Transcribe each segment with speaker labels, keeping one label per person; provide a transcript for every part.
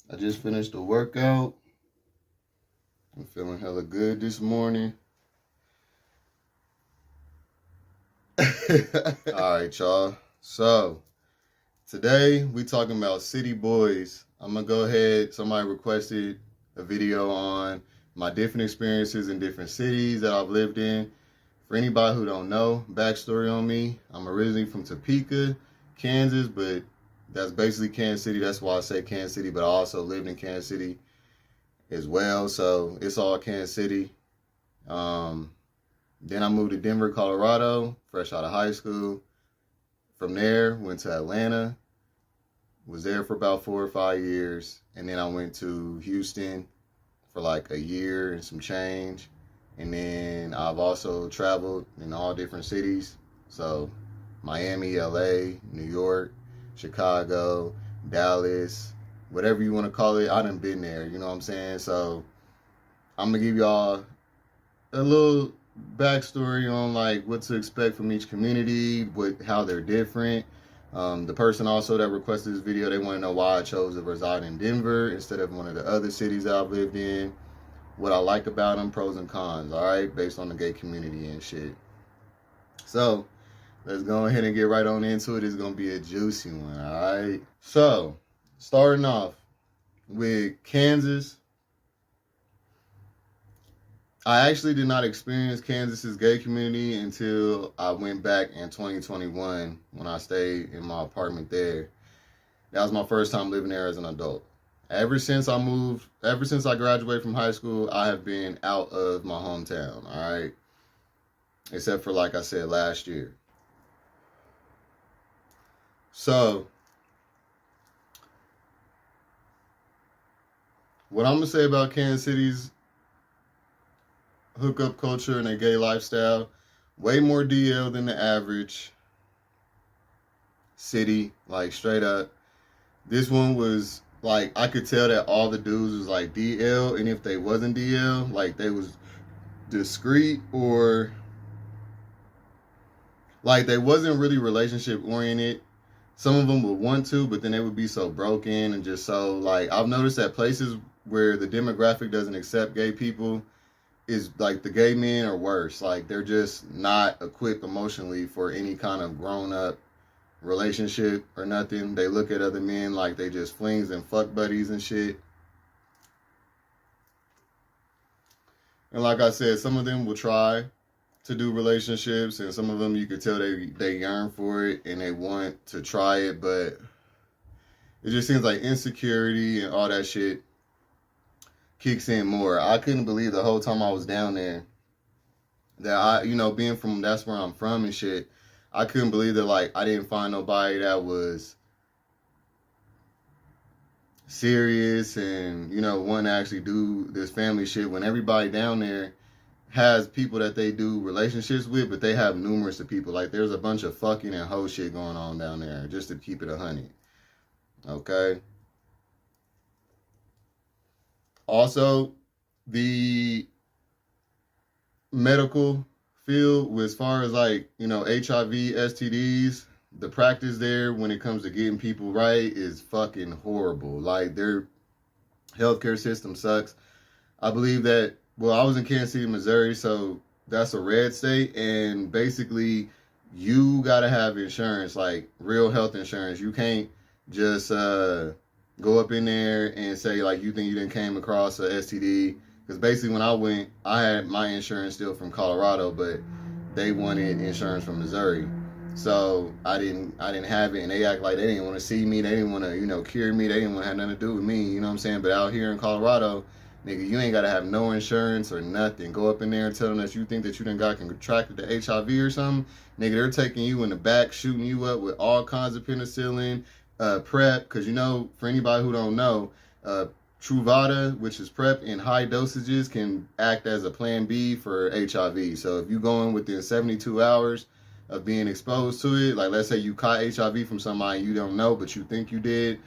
Speaker 1: I just finished the workout. I'm feeling hella good this morning. Alright, y'all. So, today we talking about city boys. I'm going to go ahead. Somebody requested a video on my different experiences in different cities that I've lived in. For anybody who don't know, backstory on me, I'm originally from Topeka, Kansas, but that's basically Kansas City. That's why I say Kansas City, but I also lived in Kansas City as well. So it's all Kansas City. Then I moved to Denver, Colorado, fresh out of high school. From there, went to Atlanta, was there for about 4 or 5 years. And then I went to Houston for like a year and some change. And then I've also traveled in all different cities. So Miami, LA, New York, Chicago, Dallas, whatever you want to call it. I done been there, you know what I'm saying? So I'm going to give y'all a little backstory on like what to expect from each community, how they're different. The person also that requested this video, they want to know why I chose to reside in Denver instead of one of the other cities that I've lived in. What I like about them, pros and cons, all right, based on the gay community and shit. So let's go ahead and get right on into it. It's gonna be a juicy one, all right. So starting off with Kansas, I actually did not experience Kansas's gay community until I went back in 2021 when I stayed in my apartment there. That was my first time living there as an adult. Ever since I graduated from high school, I have been out of my hometown, all right? Except for, like I said, last year. So, what I'm going to say about Kansas City's hookup culture and their gay lifestyle, way more DL than the average city, like straight up. This one was like, I could tell that all the dudes was like DL, and if they wasn't DL, like they was discreet or like they wasn't really relationship oriented. Some of them would want to, but then they would be so broken and just so like, I've noticed that places where the demographic doesn't accept gay people is like the gay men are worse. Like they're just not equipped emotionally for any kind of grown up relationship or nothing. They look at other men like they just flings and fuck buddies and shit. And like I said, some of them will try to do relationships, and some of them you could tell they yearn for it and they want to try it, but it just seems like insecurity and all that shit kicks in more. I couldn't believe the whole time I was down there that being from, that's where I'm from and shit, I couldn't believe that, like, I didn't find nobody that was serious and, wanting to actually do this family shit when everybody down there has people that they do relationships with, but they have numerous of people. Like, there's a bunch of fucking and hoe shit going on down there, just to keep it 100. Okay? Also, the medical field, as far as like, HIV, STDs, the practice there when it comes to getting people right is fucking horrible. Like their healthcare system sucks. I believe that, well, I was in Kansas City, Missouri, so that's a red state, and basically you gotta have insurance, like real health insurance. You can't just go up in there and say like you think you didn't came across a STD. Because basically when I went, I had my insurance still from Colorado, but they wanted insurance from Missouri. So I didn't have it, and they act like they didn't want to see me. They didn't want to, cure me. They didn't want to have nothing to do with me, you know what I'm saying? But out here in Colorado, nigga, you ain't got to have no insurance or nothing. Go up in there and tell them that you think that you done got contracted the HIV or something. Nigga, they're taking you in the back, shooting you up with all kinds of penicillin, PrEP, because, for anybody who don't know, Truvada, which is PrEP in high dosages, can act as a plan B for HIV. So if you go in within 72 hours of being exposed to it, like let's say you caught HIV from somebody you don't know, but you think you did,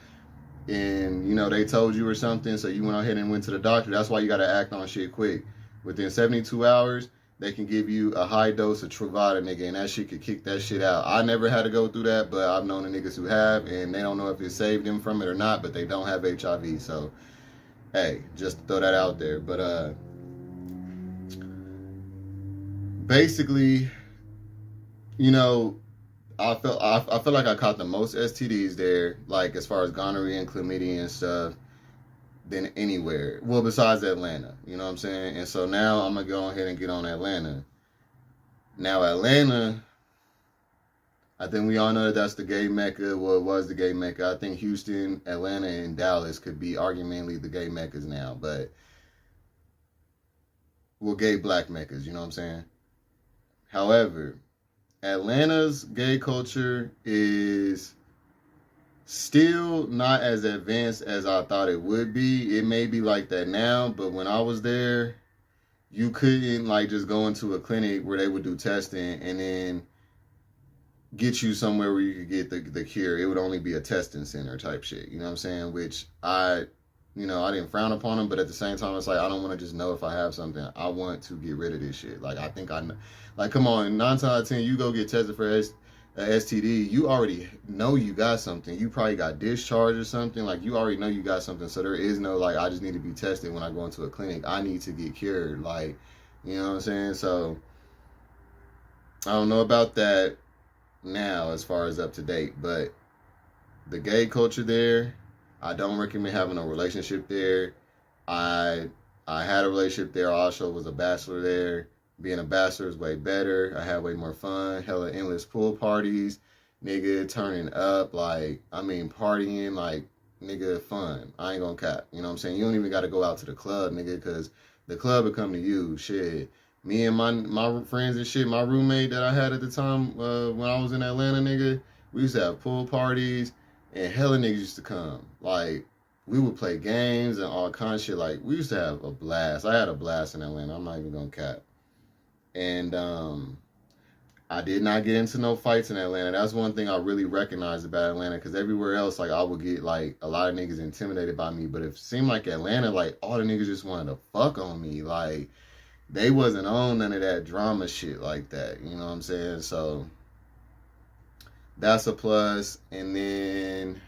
Speaker 1: and they told you or something, so you went ahead and went to the doctor. That's why you got to act on shit quick. Within 72 hours, they can give you a high dose of Truvada, nigga, and that shit could kick that shit out. I never had to go through that, but I've known the niggas who have, and they don't know if it saved them from it or not, but they don't have HIV. So, hey, just to throw that out there. But basically, you know, I feel like I caught the most STDs there, like as far as gonorrhea and chlamydia and stuff, than anywhere. Well, besides Atlanta, you know what I'm saying? And so now I'm gonna go ahead and get on Atlanta. Now Atlanta, I think we all know that that's the gay mecca. Well, it was the gay mecca. I think Houston, Atlanta, and Dallas could be arguably the gay meccas now, but well, gay black meccas, you know what I'm saying? However, Atlanta's gay culture is still not as advanced as I thought it would be. It may be like that now, but when I was there, you couldn't like just go into a clinic where they would do testing and then get you somewhere where you could get the cure. It would only be a testing center type shit. You know what I'm saying? Which I didn't frown upon them, but at the same time, it's like, I don't want to just know if I have something. I want to get rid of this shit. Like, I think I know. Like, come on, 9 times out of 10, you go get tested for a STD, you already know you got something. You probably got discharged or something. Like, you already know you got something. So there is no, like, I just need to be tested when I go into a clinic. I need to get cured. Like, you know what I'm saying? So, I don't know about that now as far as up to date. But the gay culture there, I don't recommend having a relationship there. I had a relationship there. I also was a bachelor there. Being a bachelor is way better. I had way more fun. Hella endless pool parties. Nigga, turning up. Like, I mean, partying. Like, nigga, fun. I ain't gonna cap. You know what I'm saying? You don't even got to go out to the club, nigga, because the club will come to you. Shit. Me and my friends and shit, my roommate that I had at the time when I was in Atlanta, nigga, we used to have pool parties. And hella niggas used to come. Like, we would play games and all kinds of shit. Like, we used to have a blast. I had a blast in Atlanta. I'm not even gonna cap. And I did not get into no fights in Atlanta. That's one thing I really recognized about Atlanta, because everywhere else, like, I would get, like, a lot of niggas intimidated by me. But it seemed like Atlanta, like, all the niggas just wanted to fuck on me. Like, they wasn't on none of that drama shit like that. You know what I'm saying? So that's a plus. And then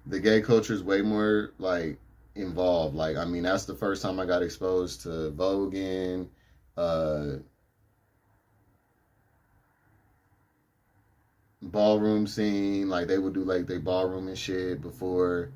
Speaker 1: the gay culture is way more, like, involved. Like, I mean, that's the first time I got exposed to voguing, ballroom scene. Like, they would do, like, they ballroom and shit before,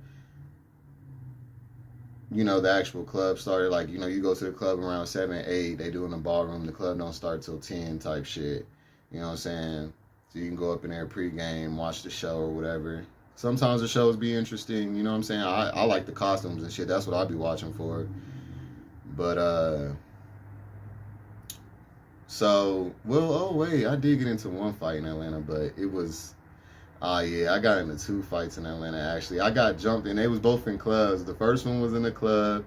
Speaker 1: you know, the actual club started. Like, you know, you go to the club around 7, 8, they doing the ballroom. The club don't start till 10 type shit. You know what I'm saying? So you can go up in there pregame, watch the show or whatever. Sometimes the shows be interesting, you know what I'm saying? I like the costumes and shit. That's what I be watching for. But, so, well, oh, wait, I did get into one fight in Atlanta, but it was, yeah, I got into 2 fights in Atlanta, actually. I got jumped, and they was both in clubs. The first one was in the club,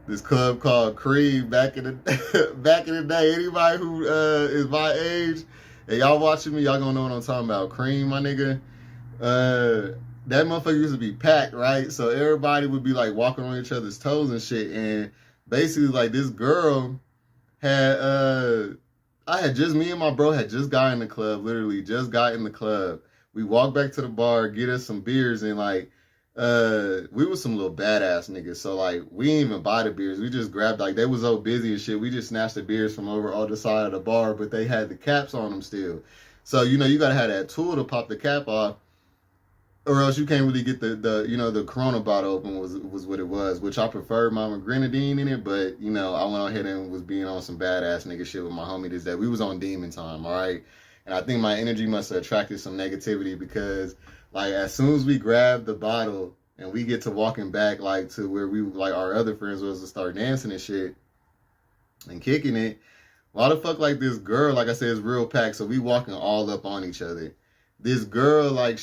Speaker 1: this club called Cream back in the back in the day. Anybody who is my age, and y'all watching me, y'all gonna know what I'm talking about. Cream, my nigga. That motherfucker used to be packed, right? So everybody would be like walking on each other's toes and shit. And basically, like, this girl had me and my bro had just got in the club, literally just got in the club. We walked back to the bar, get us some beers, and like we was some little badass niggas. So like we didn't even buy the beers. We just grabbed, like, they was so busy and shit. We just snatched the beers from over on the side of the bar, but they had the caps on them still. So, you know, you gotta have that tool to pop the cap off, or else you can't really get the Corona bottle open was what it was, which I preferred Mama Grenadine in it, but, you know, I went ahead and was being on some badass nigga shit with my homie this day. We was on demon time, all right? And I think my energy must have attracted some negativity, because, like, as soon as we grabbed the bottle and we get to walking back, like, to where we, like, our other friends was to start dancing and shit and kicking it, why the fuck, like, this girl, like I said, is real packed, so we walking all up on each other. This girl, like,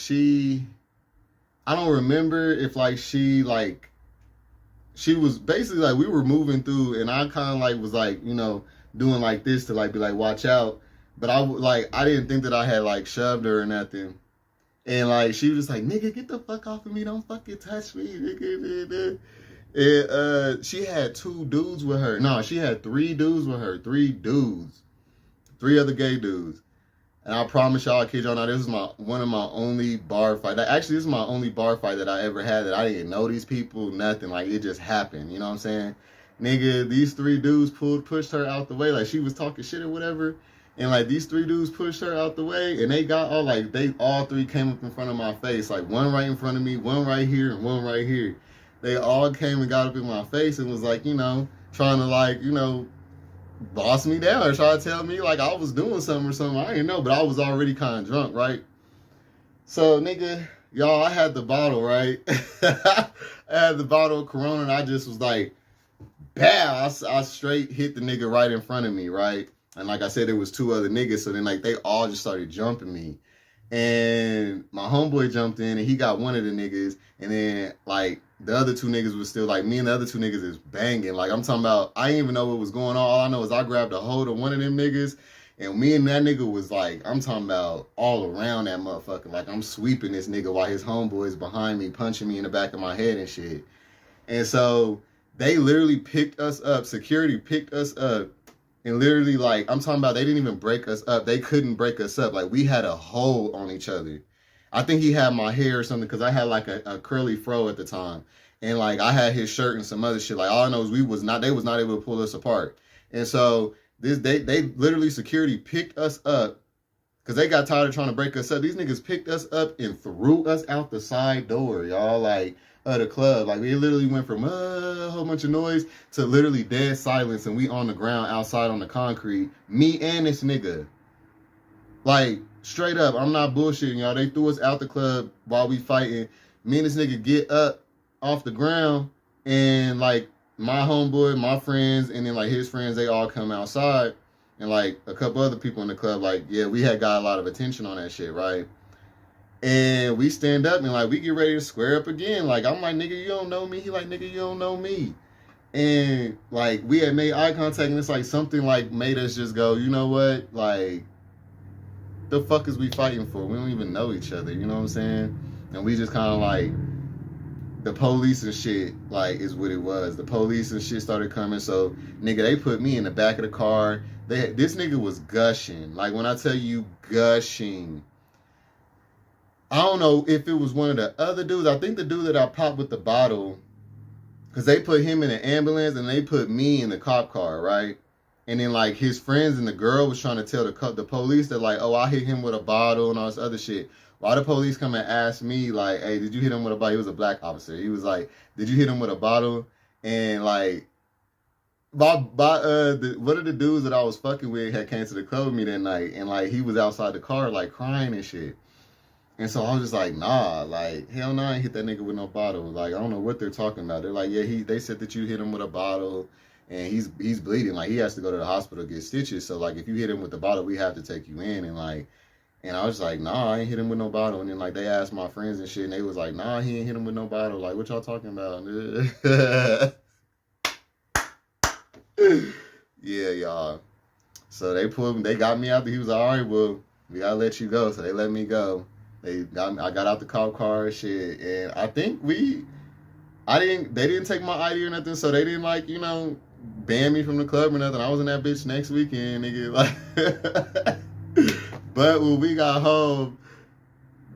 Speaker 1: I don't remember if, like, she was basically, like, we were moving through, and I kind of, like, was, like, you know, doing, like, this to, like, be like, watch out. But I didn't think that I had, like, shoved her or nothing. And, like, she was just like, nigga, get the fuck off of me. Don't fucking touch me, nigga. She had 2 dudes with her. No, she had 3 dudes with her. 3 dudes. 3 other gay dudes. And I promise y'all, I kid y'all not, this is one of my only bar fight. Actually, this is my only bar fight that I ever had that I didn't know these people, nothing. Like, it just happened. You know what I'm saying? Nigga, these 3 dudes pushed her out the way. Like, she was talking shit or whatever. And, like, these 3 dudes pushed her out the way. And they got all 3 came up in front of my face. Like, one right in front of me, one right here, and one right here. They all came and got up in my face and was like, you know, trying to, like, you know, boss me down or try to tell me like I was doing something or something. I didn't know, but I was already kind of drunk, right? So, nigga, y'all, I had the bottle, right? I had the bottle of Corona, and I just was like, bow! I straight hit the nigga right in front of me, right? And like I said, there was 2 other niggas, so then like they all just started jumping me. And my homeboy jumped in, and he got one of the niggas, and then like the other 2 niggas was still like, me and the other 2 niggas is banging. Like, I'm talking about, I didn't even know what was going on. All I know is I grabbed a hold of one of them niggas, and me and that nigga was like, I'm talking about all around that motherfucker. Like, I'm sweeping this nigga while his homeboy is behind me, punching me in the back of my head and shit. And so they literally picked us up. Security picked us up. And literally, like, I'm talking about, they didn't even break us up. They couldn't break us up. Like, we had a hold on each other. I think he had my hair or something, because I had, like, a curly fro at the time. And, like, I had his shirt and some other shit. Like, all I know is they was not able to pull us apart. And so, they literally, security picked us up, because they got tired of trying to break us up. These niggas picked us up and threw us out the side door, y'all. Like, of the club. Like, we literally went from a whole bunch of noise to literally dead silence, and we on the ground outside on the concrete, me and this nigga. Like, straight up, I'm not bullshitting y'all. They threw us out the club while we fighting. Me and this nigga get up off the ground, and like my homeboy, my friends, and then like his friends, they all come outside, and like a couple other people in the club, like, yeah, we had got a lot of attention on that shit, right? And we stand up and like we get ready to square up again. Like, I'm like, nigga, you don't know me. He like, nigga, you don't know me. And like we had made eye contact, and it's like something like made us just go, you know what? Like, the fuck is we fighting for? We don't even know each other, you know what I'm saying? And we just kind of like, the police and shit, like, is what it was. The police and shit started coming, so nigga, they put me in the back of the car. This nigga was gushing. Like, when I tell you gushing, I don't know if it was one of the other dudes. I think the dude that I popped with the bottle, because they put him in an ambulance and they put me in the cop car, right? And then like his friends and the girl was trying to tell the police that like, oh, I hit him with a bottle and all this other shit. Why the police come and ask me like, hey, did you hit him with a bottle? He was a black officer. He was like, did you hit him with a bottle? And like, one of the dudes that I was fucking with had came to the club with me that night, and like he was outside the car like crying and shit. And so I was just like, nah, like, hell no, I ain't hit that nigga with no bottle. Like, I don't know what they're talking about. They're like, yeah, they said that you hit him with a bottle, and he's bleeding. Like, he has to go to the hospital to get stitches. So, like, if you hit him with the bottle, we have to take you in. And, like, and I was like, nah, I ain't hit him with no bottle. And then, like, they asked my friends and shit, and they was like, nah, he ain't hit him with no bottle. Like, what y'all talking about? Yeah, y'all. So they got me out there. He was like, all right, well, we gotta let you go. So they let me go. I got out the cop car and shit, and I think they didn't take my ID or nothing, so they didn't like, you know, ban me from the club or nothing. I was in that bitch next weekend, nigga. Like, but when we got home,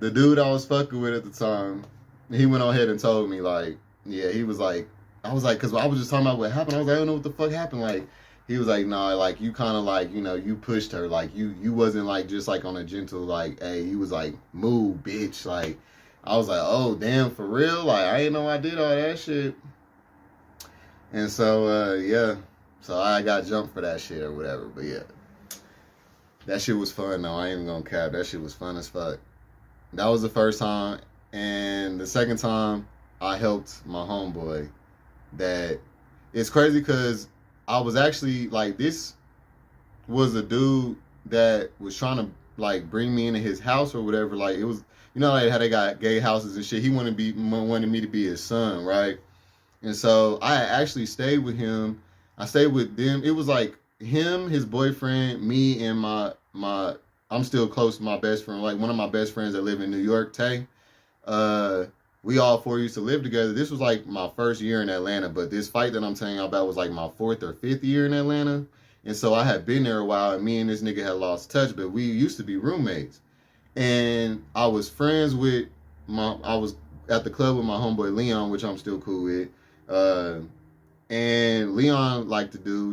Speaker 1: the dude I was fucking with at the time, he went on ahead and told me, like, yeah, he was like, I was like, because I was just talking about what happened. I was like, I don't know what the fuck happened. Like, he was like, nah, like, you kind of like, you know, you pushed her. Like, you wasn't like just like on a gentle, like, hey, he was like, move, bitch. Like, I was like, oh, damn, for real? Like, I didn't know I did all that shit. And so, yeah. So I got jumped for that shit or whatever. But yeah. That shit was fun, though. I ain't even gonna cap. That shit was fun as fuck. That was the first time. And the second time, I helped my homeboy. That, it's crazy because I was actually, like, this was a dude that was trying to, like, bring me into his house or whatever. Like, it was, you know, like, how they got gay houses and shit. He wanted me to be his son, right? And so I actually stayed with him. I stayed with them. It was, like, him, his boyfriend, me, and I'm still close to my best friend. Like, one of my best friends that live in New York, Tay. we all four used to live together. This was like my first year in Atlanta, but this fight that I'm telling you about was like my 4th or 5th year in Atlanta. And so I had been there a while, and me and this nigga had lost touch, but we used to be roommates. And I was friends with I was at the club with my homeboy Leon, which I'm still cool with. And Leon liked to do,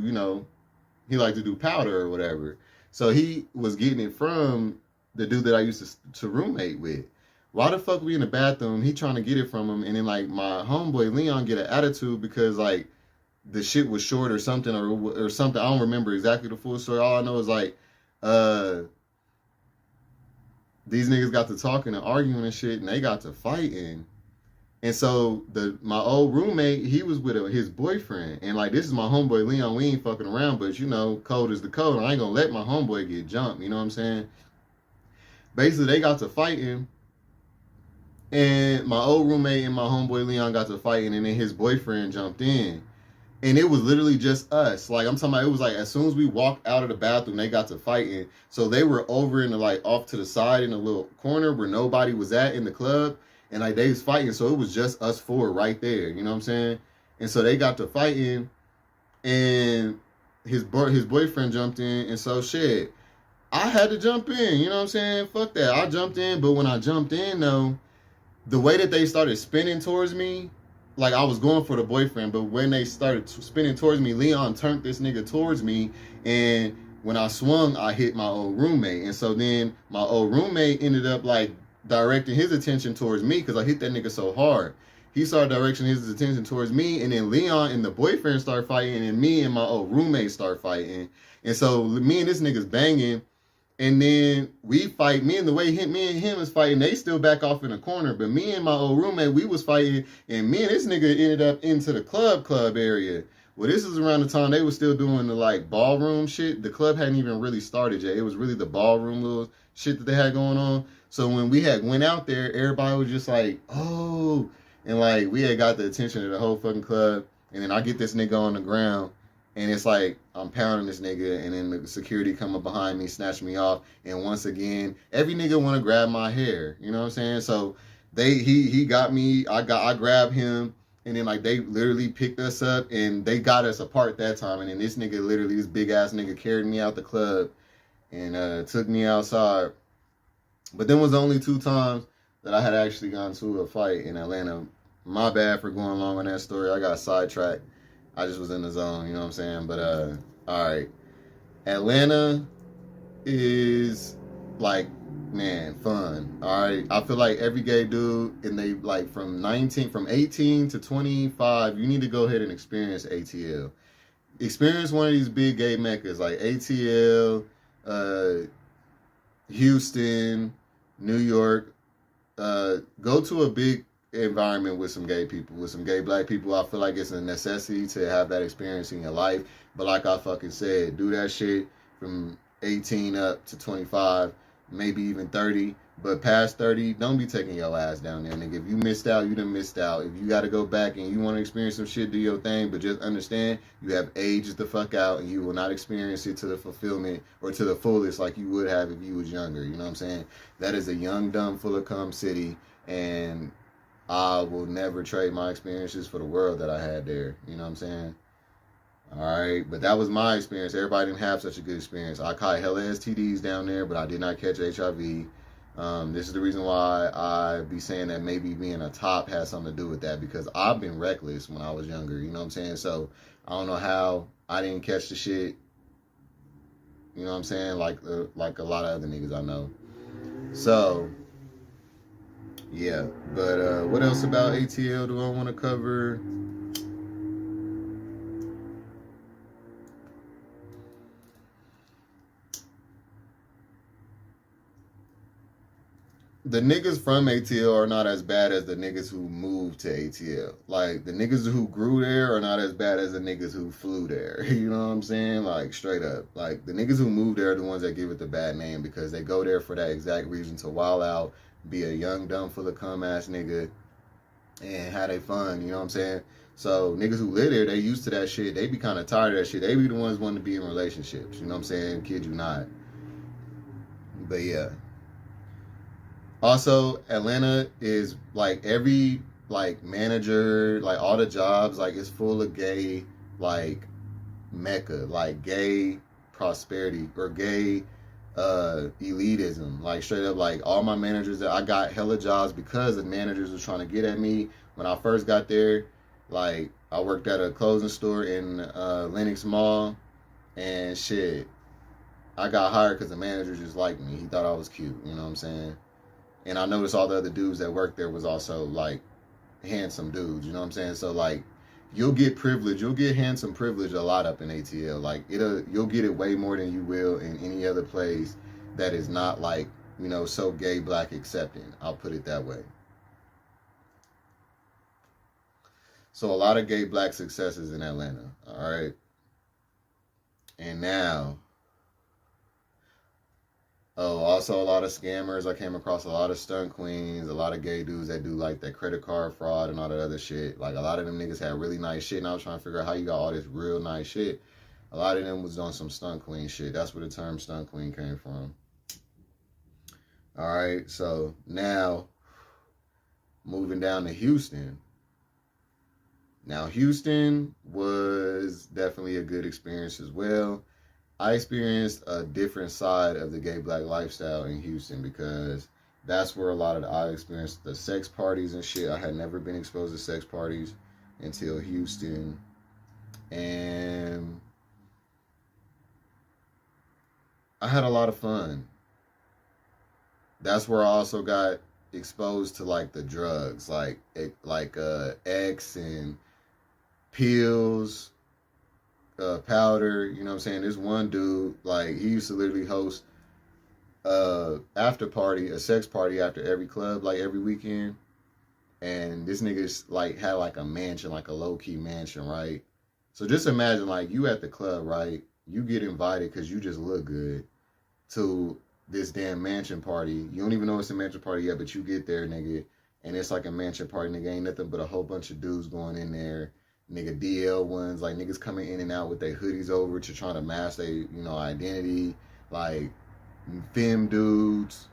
Speaker 1: he liked to do powder or whatever. So he was getting it from the dude that I used to roommate with. Why the fuck we in the bathroom? He trying to get it from him, and then like my homeboy Leon get an attitude because like the shit was short or something or something. I don't remember exactly the full story. All I know is like these niggas got to talking and arguing and shit, and they got to fighting. And so my old roommate, he was with his boyfriend, and like this is my homeboy Leon. We ain't fucking around, but code is the code. I ain't gonna let my homeboy get jumped. You know what I'm saying? Basically, they got to fighting, and my old roommate and my homeboy Leon got to fighting, and then his boyfriend jumped in, and it was literally just us. Like I'm talking about, it was like as soon as we walked out of the bathroom, they got to fighting. So they were over in the like off to the side in a little corner where nobody was at in the club. And like they was fighting, so it was just us four right there. You know what I'm saying? And so they got to fighting, and his boyfriend jumped in, and so shit, I had to jump in. You know what I'm saying? Fuck that. I jumped in, but when I jumped in though, the way that they started spinning towards me, like I was going for the boyfriend, but when they started spinning towards me, Leon turned this nigga towards me, and when I swung, I hit my old roommate, and so then my old roommate ended up like directing his attention towards me because I hit that nigga so hard. He started directing his attention towards me, and then Leon and the boyfriend started fighting, and me and my old roommate start fighting. And so me and this nigga's banging, and then we fight. Me and the way me and him is fighting, they still back off in the corner. But me and my old roommate, we was fighting, and me and this nigga ended up into the club area. Well, this is around the time they was still doing the like ballroom shit. The club hadn't even really started yet. It was really the ballroom little shit that they had going on. So when we had went out there, everybody was just like, oh, and like we had got the attention of the whole fucking club. And then I get this nigga on the ground, and it's like I'm pounding this nigga, and then the security come up behind me, snatch me off, and once again, every nigga want to grab my hair. You know what I'm saying? So he got me, I grabbed him, and then like they literally picked us up, and they got us apart that time. And then this nigga literally, this big ass nigga carried me out the club and took me outside. But then was the only 2 times that I had actually gone to a fight in Atlanta. My bad for going long on that story. I got sidetracked. I just was in the zone, you know what I'm saying? But, all right. Atlanta is, like, man, fun, all right? I feel like every gay dude, and they, like, from 18 to 25, you need to go ahead and experience ATL. Experience one of these big gay meccas, like ATL, Houston, New York. Go to a big environment with some gay people, with some gay black people. I feel like it's a necessity to have that experience in your life. But like I fucking said, do that shit from 18 up to 25, maybe even 30. But past 30, don't be taking your ass down there, nigga. If you missed out, you done missed out. If you got to go back and you want to experience some shit, do your thing. But just understand, you have aged the fuck out, and you will not experience it to the fulfillment or to the fullest like you would have if you was younger. You know what I'm saying? That is a young, dumb, full of cum city, and I will never trade my experiences for the world that I had there. You know what I'm saying? All right, but that was my experience. Everybody didn't have such a good experience. I caught hella STDs down there, but I did not catch HIV. This is the reason why I be saying that maybe being a top has something to do with that, because I've been reckless when I was younger. You know what I'm saying? So I don't know how I didn't catch the shit. You know what I'm saying? Like a lot of other niggas I know. So yeah, but what else about ATL do I want to cover? The niggas from ATL are not as bad as the niggas who moved to ATL. Like, the niggas who grew there are not as bad as the niggas who flew there. You know what I'm saying? Like, straight up. Like, the niggas who moved there are the ones that give it the bad name, because they go there for that exact reason, to wild out, be a young, dumb, full of cum ass nigga, and have they fun. You know what I'm saying? So, niggas who live there, they used to that shit. They be kind of tired of that shit. They be the ones wanting to be in relationships. You know what I'm saying? Kid you not. But yeah. Also, Atlanta is like every like manager, like all the jobs, like it's full of gay, like mecca, like gay prosperity or gay elitism. Like straight up, like all my managers that I got hella jobs because the managers were trying to get at me when I first got there. Like I worked at a clothing store in Lenox Mall, and shit, I got hired because the manager just liked me. He thought I was cute. You know what I'm saying? And I noticed all the other dudes that worked there was also like handsome dudes. You know what I'm saying? So like, you'll get privilege. You'll get handsome privilege a lot up in ATL. Like you'll get it way more than you will in any other place that is not like, you know, so gay black accepting. I'll put it that way. So a lot of gay black successes in Atlanta. All right. And now, oh, also a lot of scammers. I came across a lot of stunt queens, a lot of gay dudes that do like that credit card fraud and all that other shit. Like a lot of them niggas had really nice shit, and I was trying to figure out how you got all this real nice shit. A lot of them was doing some stunt queen shit. That's where the term stunt queen came from. All right, so now moving down to Houston. Now Houston was definitely a good experience as well. I experienced a different side of the gay black lifestyle in Houston because that's where a lot of I experienced the sex parties and shit. I had never been exposed to sex parties until Houston. And I had a lot of fun. That's where I also got exposed to like the drugs, like X and pills, powder. You know what I'm saying? There's one dude, like he used to literally host after party, a sex party after every club, like every weekend. And this nigga's like had like a mansion, like a low key mansion, right? So just imagine like you at the club, right? You get invited because you just look good to this damn mansion party. You don't even know it's a mansion party yet, but you get there, nigga, and it's like a mansion party, nigga. Ain't nothing but a whole bunch of dudes going in there, nigga. DL ones, like niggas coming in and out with their hoodies over to trying to mask their, you know, identity, like femme dudes,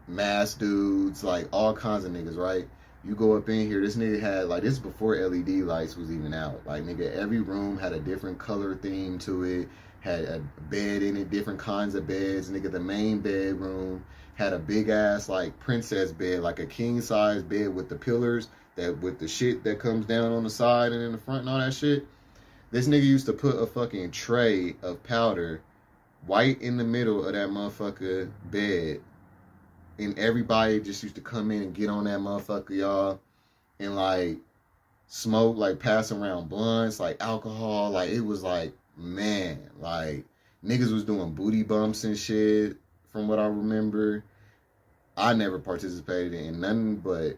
Speaker 1: mask dudes, like all kinds of niggas, right? You go up in here, this nigga had, like, this is before LED lights was even out. Like, nigga, every room had a different color theme to it, had a bed in it, different kinds of beds. Nigga, the main bedroom had a big ass, like, princess bed, like a king size bed with the pillars, that with the shit that comes down on the side and in the front and all that shit. This nigga used to put a fucking tray of powder right in the middle of that motherfucker bed, and everybody just used to come in and get on that motherfucker, y'all, and like smoke, like pass around blunts, like alcohol. Like it was like, man, like niggas was doing booty bumps and shit from what I remember. I never participated in nothing but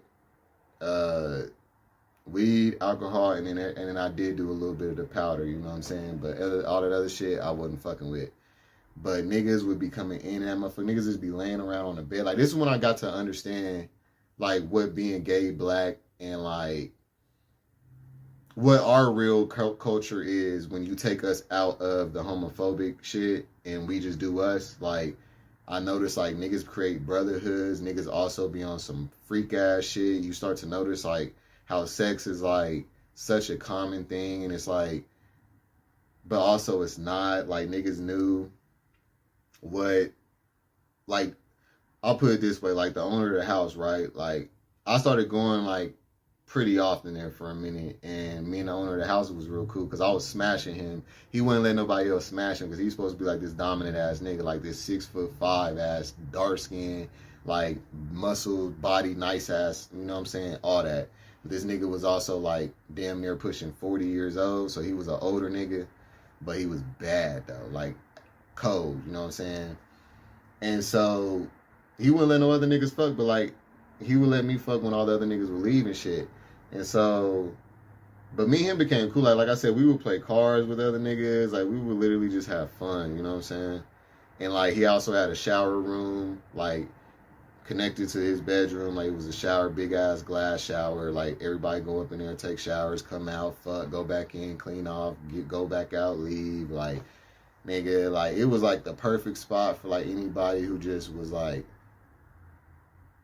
Speaker 1: weed, alcohol, and then I did do a little bit of the powder, you know what I'm saying? But all that other shit I wasn't fucking with. But niggas would be coming in and that motherfucker. Niggas just be laying around on the bed. Like, this is when I got to understand, like, what being gay, black, and, like, what our real culture is when you take us out of the homophobic shit and we just do us. Like, I notice, like, niggas create brotherhoods. Niggas also be on some freak-ass shit. You start to notice, like, how sex is, like, such a common thing. And it's, like, but also it's not. Like, niggas knew what, like, I'll put it this way, like the owner of the house, right? Like I started going like pretty often there for a minute, and me and the owner of the house was real cool because I was smashing him. He wouldn't let nobody else smash him because he's supposed to be like this dominant ass nigga, like this 6'5" ass, dark skin, like muscle body, nice ass, you know what I'm saying? All that. But this nigga was also like damn near pushing 40 years old, so he was an older nigga, but he was bad though, like cold, you know what I'm saying? And so he wouldn't let no other niggas fuck, but like he would let me fuck when all the other niggas would leave and shit. And so, but me and him became cool. Like I said, we would play cards with other niggas. Like we would literally just have fun, you know what I'm saying? And like he also had a shower room, like connected to his bedroom. Like it was a shower, big ass glass shower. Like everybody go up in there, take showers, come out, fuck, go back in, clean off, go back out, leave. Like, nigga, like it was like the perfect spot for like anybody who just was like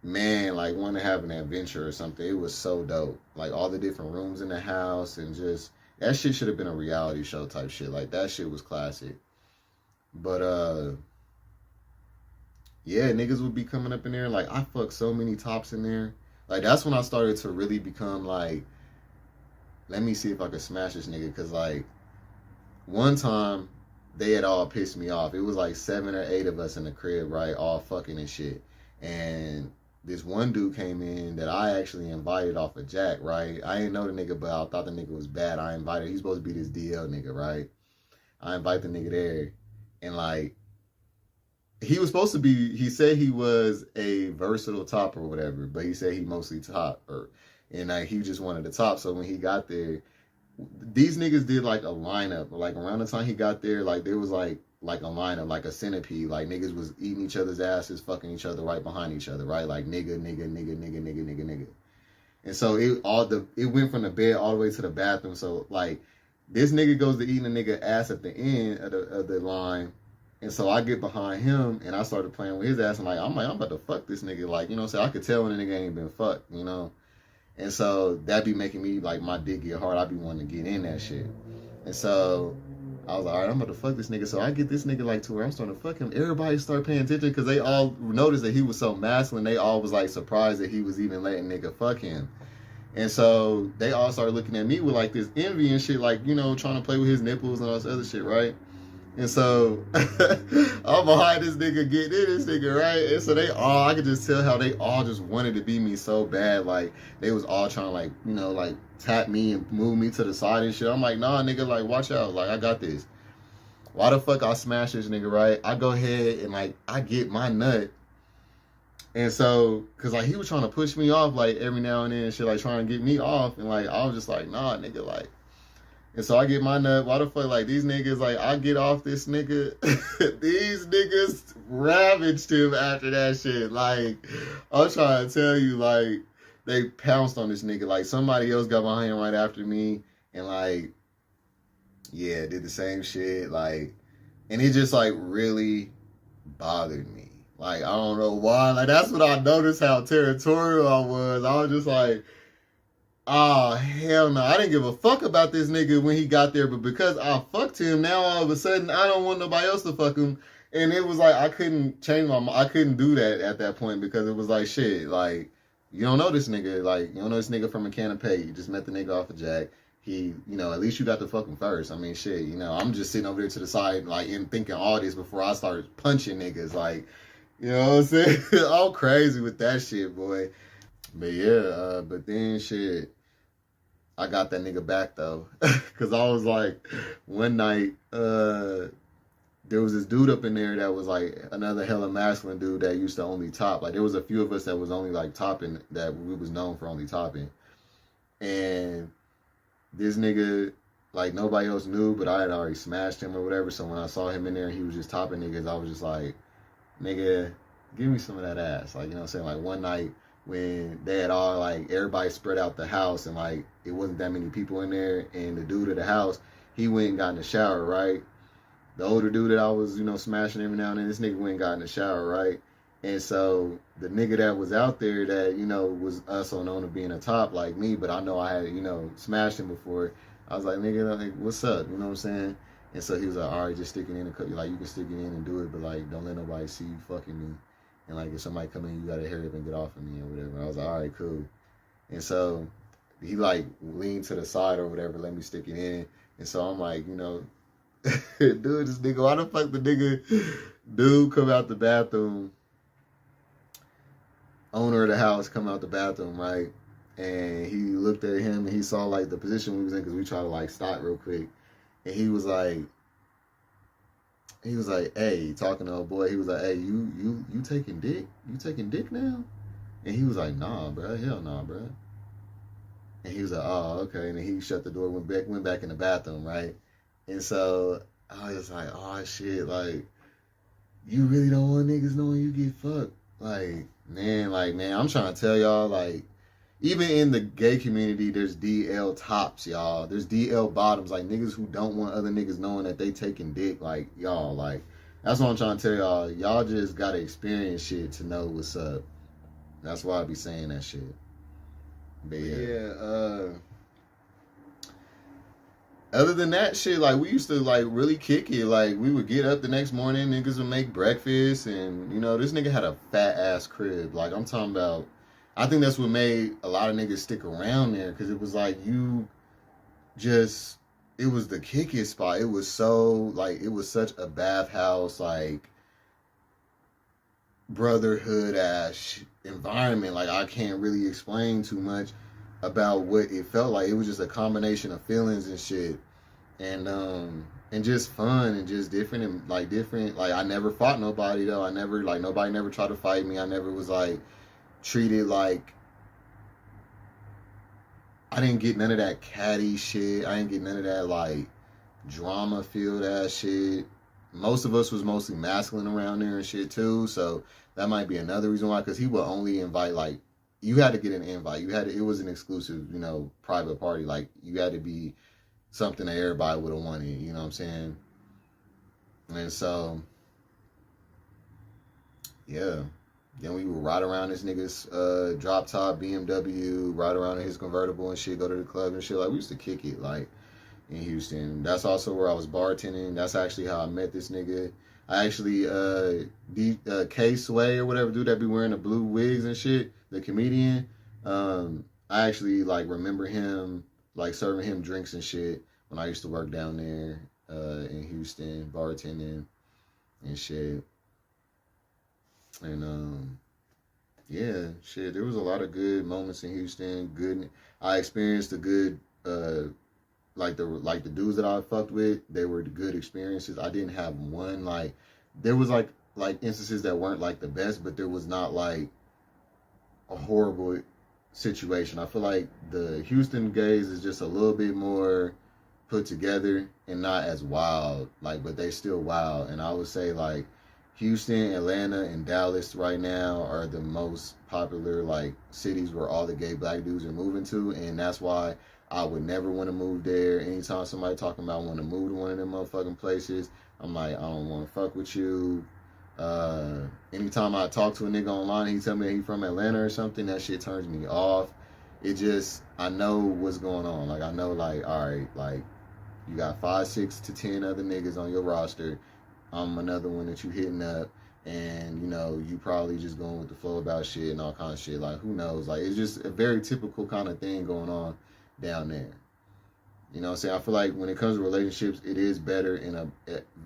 Speaker 1: man, like wanted to have an adventure or something. It was so dope. Like all the different rooms in the house and just that shit should have been a reality show type shit. Like that shit was classic. But yeah, niggas would be coming up in there. Like I fucked so many tops in there. Like that's when I started to really become like, let me see if I could smash this nigga. Cause like one time they had all pissed me off. It was like 7 or 8 of us in the crib, right? All fucking and shit. And this one dude came in that I actually invited off of Jack, right? I didn't know the nigga, but I thought the nigga was bad. I invited, he's supposed to be this DL nigga, right? I invite the nigga there. And like, he was supposed to be, he said he was a versatile top or whatever, but he said he mostly top. And like, he just wanted the top. So when he got there, these niggas did like a lineup. Like around the time he got there, like there was like a lineup, like a centipede. Like niggas was eating each other's asses, fucking each other right behind each other, right? Like nigga. And so it went from the bed all the way to the bathroom. So like this nigga goes to eating a nigga ass at the end of the line. And so I get behind him and I started playing with his ass. And I'm about to fuck this nigga. Like, you know what I'm saying? I could tell when the nigga ain't been fucked, you know? And so that be making me, like, my dick get hard. I be wanting to get in that shit. And so I was like, all right, I'm about to fuck this nigga. So I get this nigga, like, to where I'm starting to fuck him. Everybody start paying attention because they all noticed that he was so masculine. They all was, like, surprised that he was even letting nigga fuck him. And so they all started looking at me with, like, this envy and shit, like, you know, trying to play with his nipples and all this other shit, right? And so I'm behind this nigga getting in this nigga, right? And so I could just tell how they all just wanted to be me so bad. Like they was all trying to like, you know, like tap me and move me to the side and shit. I'm like, nah, nigga, like watch out. Like I got this. Why the fuck I smash this nigga, right? I go ahead and like, I get my nut. And so, cause like he was trying to push me off like every now and then and shit, like trying to get me off. And like, I was just like, nah, nigga, like. And so I get my nut. Why the fuck, like, these niggas, like, I get off this nigga. These niggas ravaged him after that shit. Like, I'm trying to tell you, like, they pounced on this nigga. Like, somebody else got behind him right after me. And, like, yeah, did the same shit. Like, and it just, like, really bothered me. Like, I don't know why. Like, that's when I noticed how territorial I was. I was just like, oh, hell no. I didn't give a fuck about this nigga when he got there, but because I fucked him, now all of a sudden I don't want nobody else to fuck him. And it was like, I couldn't change I couldn't do that at that point because it was like, shit, like, you don't know this nigga. Like, you don't know this nigga from a can of pay. You just met the nigga off of Jack. He, you know, at least you got to fuck him first. I mean, shit, you know, I'm just sitting over there to the side, like, and thinking all this before I started punching niggas. Like, you know what I'm saying? I'm crazy with that shit, boy. But yeah, but then shit. I got that nigga back though, cause I was like, one night, there was this dude up in there that was like another hella masculine dude that used to only top. Like there was a few of us that was only like topping, that we was known for only topping, and this nigga, like nobody else knew, but I had already smashed him or whatever. So when I saw him in there and he was just topping niggas, I was just like, nigga, give me some of that ass. Like, you know what I'm saying? Like one night, when they had all like everybody spread out the house and like it wasn't that many people in there, and the dude of the house, he went and got in the shower, right? The older dude that I was, you know, smashing every now and then, this nigga went and got in the shower, right? And so the nigga that was out there that, you know, was also known to being a top like me, but I know I had, you know, smashed him before. I was like, nigga, like, what's up? You know what I'm saying? And so he was like, all right, just stick it in the cup. Like, you can stick it in and do it, but like, don't let nobody see you fucking me. And like, if somebody come in, you gotta hurry up and get off of me or whatever. And I was like, all right, cool. And so he like leaned to the side or whatever, let me stick it in. And so I'm like, you know, dude, this nigga, why the fuck the nigga, dude come out the bathroom, owner of the house come out the bathroom, right? And he looked at him and he saw like the position we was in, because we tried to like stop real quick. And he was like, hey, talking to a boy, he was like, hey, you taking dick? You taking dick now? And he was like, nah, bro, hell nah, bro. And he was like, oh, okay. And then he shut the door, went back in the bathroom, right? And so I was like, oh shit, like, you really don't want niggas knowing you get fucked. Like, man, I'm trying to tell y'all, like, even in the gay community, there's DL tops, y'all. There's DL bottoms, like niggas who don't want other niggas knowing that they taking dick. Like, y'all, like, that's what I'm trying to tell y'all. Y'all just gotta experience shit to know what's up. That's why I be saying that shit. But other than that shit, like, we used to, like, really kick it. Like, we would get up the next morning, niggas would make breakfast, and, you know, this nigga had a fat-ass crib. Like, I'm talking about, I think that's what made a lot of niggas stick around there, because it was, like, it was the kicking spot. It was so, like, it was such a bathhouse, like, brotherhood-ass environment. Like, I can't really explain too much about what it felt like. It was just a combination of feelings and shit, and just fun and just different, and like different. Like, I never fought nobody though. I never, like, nobody never tried to fight me. I never was like treated like, I didn't get none of that catty shit. I didn't get none of that like drama filled ass shit. Most of us was mostly masculine around there and shit too, so that might be another reason why. Because he would only invite, like, you had to get an invite. It was an exclusive, you know, private party. Like, you had to be something that everybody would have wanted, you know what I'm saying? And so, yeah. Then we would ride around this nigga's drop top BMW, ride around in his convertible and shit, go to the club and shit. Like, we used to kick it, like, in Houston. That's also where I was bartending. That's actually how I met this nigga. I actually, K Sway or whatever, dude that be wearing the blue wigs and shit, the comedian, I actually, like, remember him, like, serving him drinks and shit when I used to work down there in Houston, bartending and shit. And, yeah, shit, there was a lot of good moments in Houston. I experienced a good, like the dudes that I fucked with, they were good experiences. I didn't have one, like, there was like instances that weren't like the best, but there was not like a horrible situation. I feel like the Houston gays is just a little bit more put together and not as wild, like, but they still wild. And I would say, like, Houston, Atlanta, and Dallas right now are the most popular, like, cities where all the gay black dudes are moving to, and that's why I would never want to move there. Anytime somebody talking about want to move to one of them motherfucking places, I'm like, I don't want to fuck with you. Anytime I talk to a nigga online, he tell me he from Atlanta or something, that shit turns me off. It just, I know what's going on. Like, I know, like, all right, like, you got 5, 6 to 10 other niggas on your roster. I'm another one that you hitting up, and, you know, you probably just going with the flow about shit and all kind of shit. Like, who knows? Like, it's just a very typical kind of thing going on down there. You know what I'm saying? I feel like when it comes to relationships, it is better in an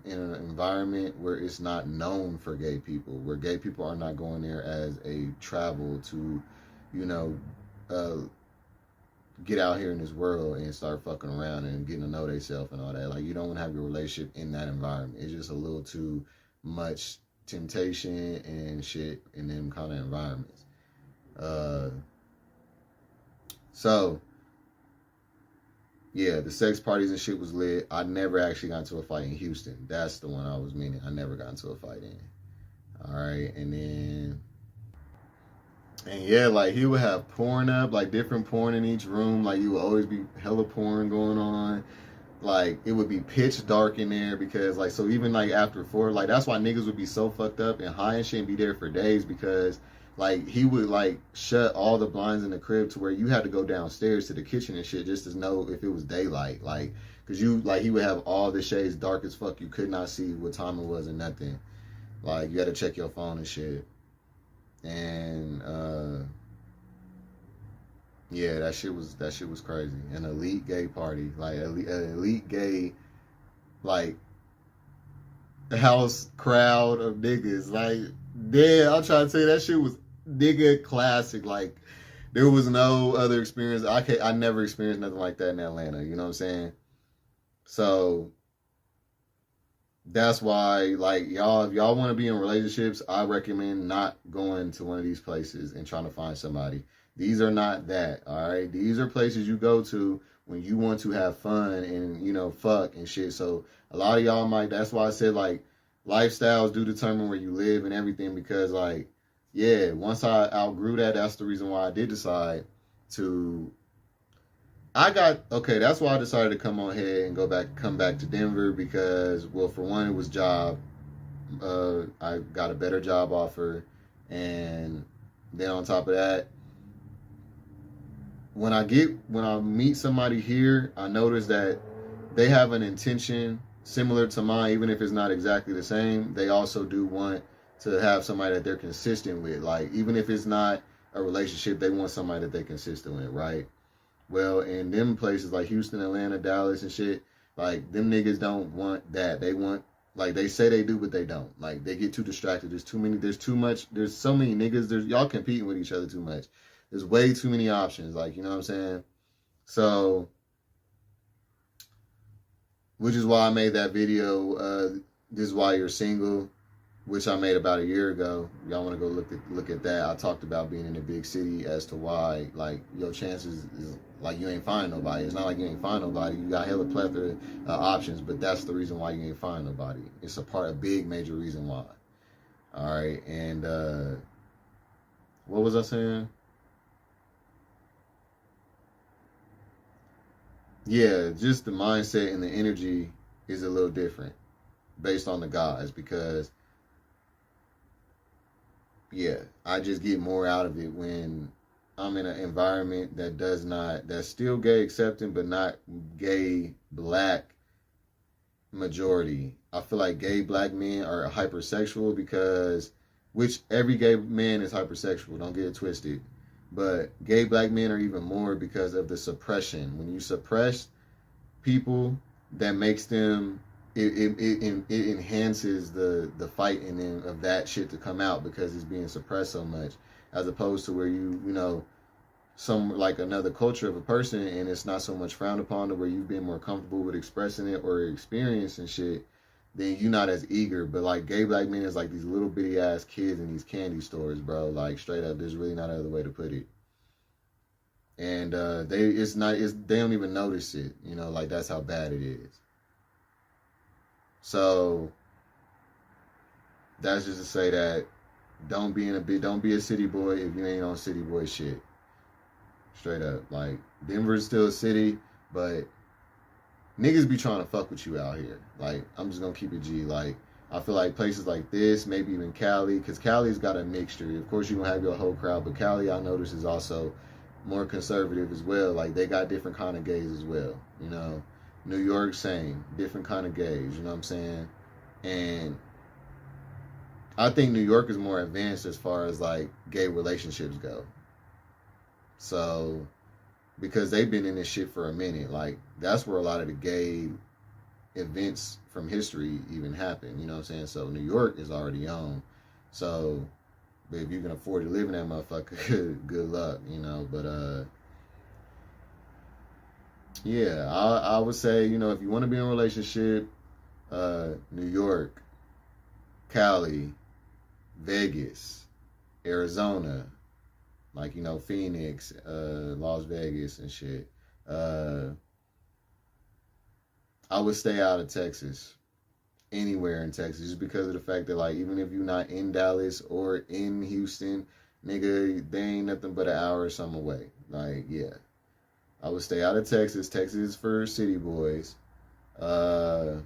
Speaker 1: environment where it's not known for gay people, where gay people are not going there as a travel to, you know, get out here in this world and start fucking around and getting to know themselves and all that. Like, you don't want to have your relationship in that environment. It's just a little too much temptation and shit in them kind of environments. So, yeah, the sex parties and shit was lit. I never actually got into a fight in Houston. That's the one I was meaning. I never got into a fight in. All right, and yeah, like, he would have porn up, like, different porn in each room. Like, you would always be hella porn going on. Like, it would be pitch dark in there because, like, so even, like, after 4, like, that's why niggas would be so fucked up and high and shit and be there for days, because, like, he would, like, shut all the blinds in the crib to where you had to go downstairs to the kitchen and shit just to know if it was daylight. Like, because he would have all the shades dark as fuck. You could not see what time it was and nothing. Like, you had to check your phone and shit. And, yeah, that shit was crazy. An elite gay party. Like, an elite gay, like, house crowd of niggas. Like, damn, I'm trying to tell you, that shit was nigga classic. Like, there was no other experience. I never experienced nothing like that in Atlanta. You know what I'm saying? So that's why, like, y'all, if y'all want to be in relationships, I recommend not going to one of these places and trying to find somebody. These are not that, all right? These are places you go to when you want to have fun and, you know, fuck and shit. So a lot of y'all might, that's why I said, like, lifestyles do determine where you live and everything, because, like, yeah, once I outgrew that, that's the reason why I did decide to, that's why I decided to come on here and come back to Denver, because, well, for one, it was job. I got a better job offer, and Then on top of that, when I meet somebody here, I notice that they have an intention similar to mine, even if it's not exactly the same. They also do want to have somebody that they're consistent with. Like, even if it's not a relationship, they want somebody that they're consistent with, right? Well, in them places like Houston, Atlanta, Dallas, and shit, like, them niggas don't want that. They want, like, they say they do, but they don't. Like, they get too distracted. There's so many niggas. Y'all competing with each other too much. There's way too many options. Like, you know what I'm saying? So, which is why I made that video, This Is Why You're Single, which I made about a year ago. Y'all want to go look at that. I talked about being in a big city as to why, like, your chances is like you ain't find nobody. It's not like you ain't find nobody. You got hella plethora of options, but that's the reason why you ain't find nobody. It's a big major reason why. All right, and what was I saying? Yeah, just the mindset and the energy is a little different based on the guys, because yeah, I just get more out of it when I'm in an environment that's still gay accepting, but not gay black majority. I feel like gay black men are hypersexual which every gay man is hypersexual, don't get it twisted. But gay black men are even more because of the suppression. When you suppress people, that makes them, it enhances the fight in them of that shit to come out, because it's being suppressed so much, as opposed to where you know, some like another culture of a person, and it's not so much frowned upon, to where you've been more comfortable with expressing it or experiencing shit, then you're not as eager. But like gay black men is like these little bitty ass kids in these candy stores, bro. Like, straight up, there's really not another way to put it. And they don't even notice it, you know, like, that's how bad it is. So that's just to say that don't be a city boy if you ain't on city boy shit. Straight up, like, Denver's still a city, but niggas be trying to fuck with you out here. Like, I'm just gonna keep it G. Like, I feel like places like this, maybe even Cali, because Cali's got a mixture. Of course, you're gonna have your whole crowd, but Cali, I notice, is also more conservative as well. Like, they got different kind of gays as well, you know. New York, same, different kind of gays, you know what I'm saying? And I think New York is more advanced as far as like gay relationships go. So, because they've been in this shit for a minute, like, that's where a lot of the gay events from history even happen, you know what I'm saying? So New York is already on. So, but if you can afford to live in that motherfucker, good luck, you know. But yeah, I would say, you know, if you want to be in a relationship, New York, Cali, Vegas, Arizona, like, you know, Phoenix, Las Vegas and shit. I would stay out of Texas, anywhere in Texas, just because of the fact that, like, even if you're not in Dallas or in Houston, nigga, they ain't nothing but an hour or something away. Like, yeah. I would stay out of Texas. Texas is for city boys. Atlanta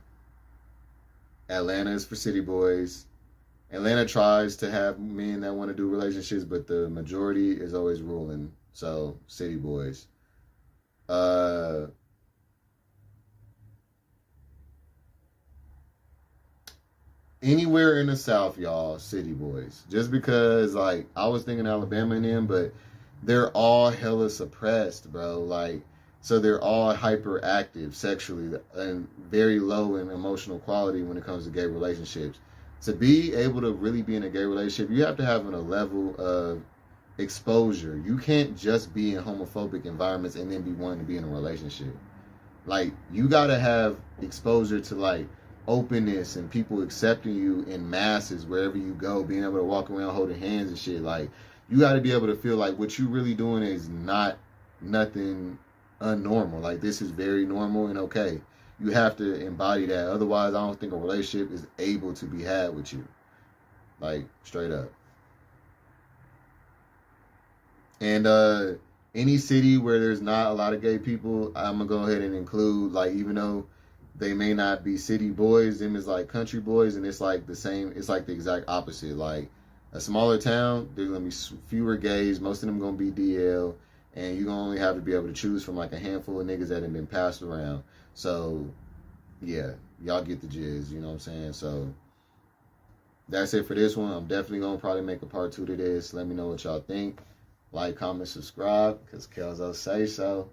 Speaker 1: is for city boys. Atlanta tries to have men that want to do relationships, but the majority is always ruling. So, city boys. Anywhere in the South, y'all, city boys. Just because, like, I was thinking Alabama and them, but they're all hella suppressed, bro. Like, so they're all hyperactive sexually and very low in emotional quality when it comes to gay relationships. To be able to really be in a gay relationship, you have to have a level of exposure. You can't just be in homophobic environments and then be wanting to be in a relationship. Like, you gotta have exposure to, like, openness and people accepting you in masses wherever you go, being able to walk around holding hands and shit. Like, you got to be able to feel like what you really doing is not nothing unnormal. Like, this is very normal and okay. You have to embody that. Otherwise, I don't think a relationship is able to be had with you. Like, straight up. And any city where there's not a lot of gay people, I'm going to go ahead and include, like, even though they may not be city boys, them is like country boys, and it's like the same, it's like the exact opposite. Like, A smaller town, there's gonna be fewer gays. Most of them gonna be DL, and you gonna only have to be able to choose from like a handful of niggas that have been passed around. So, yeah, y'all get the jizz. You know what I'm saying? So that's it for this one. I'm definitely gonna probably make a part 2 to this. Let me know what y'all think. Like, comment, subscribe, cause Kelzo say so.